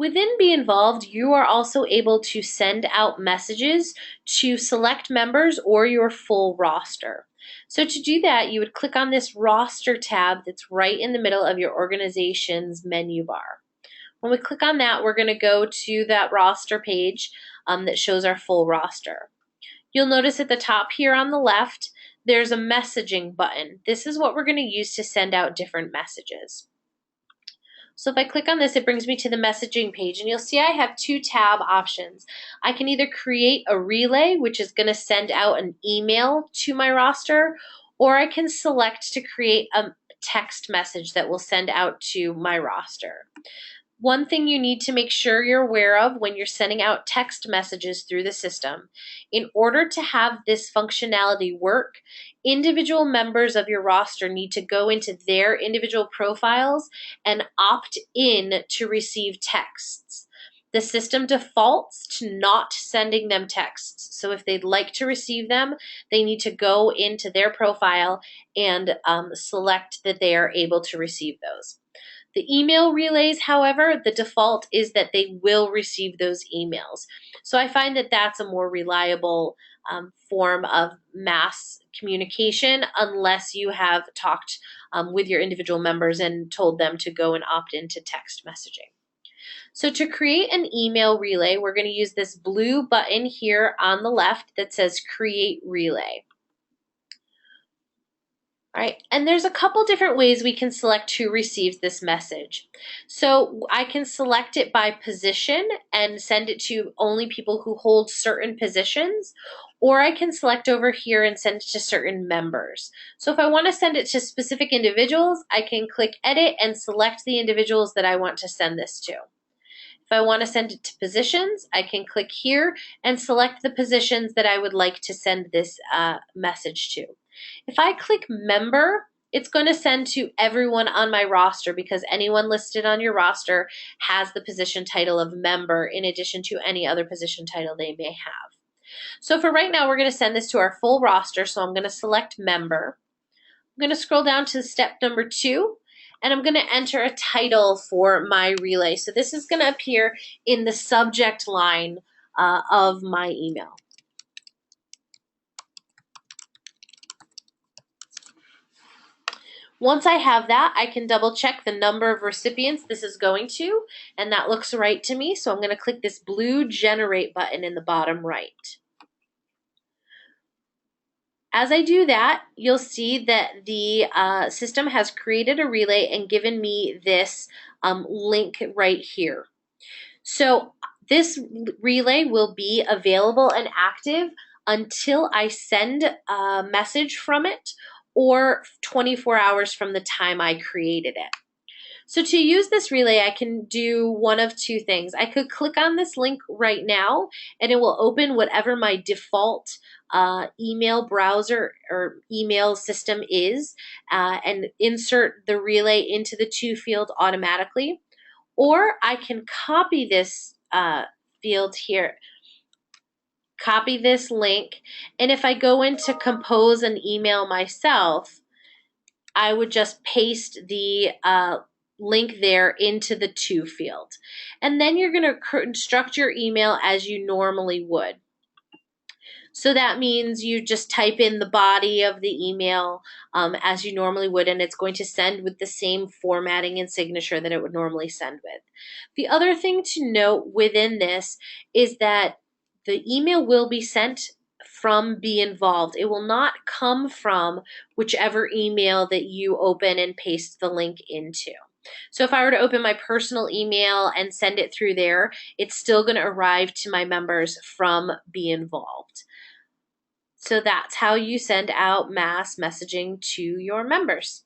Within beINvolved, you are also able to send out messages to select members or your full roster. So to do that, you would click on this roster tab that's right in the middle of your organization's menu bar. When we click on that, we're going to go to that roster page that shows our full roster. You'll notice at the top here on the left, there's a messaging button. This is what we're going to use to send out different messages. So if I click on this, it brings me to the messaging page, and you'll see I have two tab options. I can either create a relay, which is going to send out an email to my roster, or I can select to create a text message that will send out to my roster. One thing you need to make sure you're aware of when you're sending out text messages through the system, in order to have this functionality work, individual members of your roster need to go into their individual profiles and opt in to receive texts. The system defaults to not sending them texts. So if they'd like to receive them, they need to go into their profile and select that they are able to receive those. The email relays, however, the default is that they will receive those emails. So I find that that's a more reliable form of mass communication, unless you have talked with your individual members and told them to go and opt into text messaging. So to create an email relay, we're going to use this blue button here on the left that says Create Relay. All right, and there's a couple different ways we can select who receives this message. So I can select it by position and send it to only people who hold certain positions, or I can select over here and send it to certain members. So if I want to send it to specific individuals, I can click Edit and select the individuals that I want to send this to. If I want to send it to positions, I can click here and select the positions that I would like to send this message to. If I click member, it's going to send to everyone on my roster, because anyone listed on your roster has the position title of member in addition to any other position title they may have. So for right now, we're going to send this to our full roster. So I'm going to select member. I'm going to scroll down to step number 2, and I'm going to enter a title for my relay. So this is going to appear in the subject line of my email. Once I have that, I can double check the number of recipients this is going to, and that looks right to me. So I'm going to click this blue generate button in the bottom right. As I do that, you'll see that the system has created a relay and given me this link right here. So this relay will be available and active until I send a message from it, or 24 hours from the time I created it. So to use this relay, I can do one of two things. I could click on this link right now, and it will open whatever my default email browser or email system is, and insert the relay into the to field automatically. Or I can copy this field here, copy this link, and if I go in to compose an email myself, I would just paste the link there into the to field. And then you're going to construct your email as you normally would. So that means you just type in the body of the email as you normally would, and it's going to send with the same formatting and signature that it would normally send with. The other thing to note within this is that the email will be sent from beINvolved. It will not come from whichever email that you open and paste the link into. So if I were to open my personal email and send it through there, it's still going to arrive to my members from beINvolved. So that's how you send out mass messaging to your members.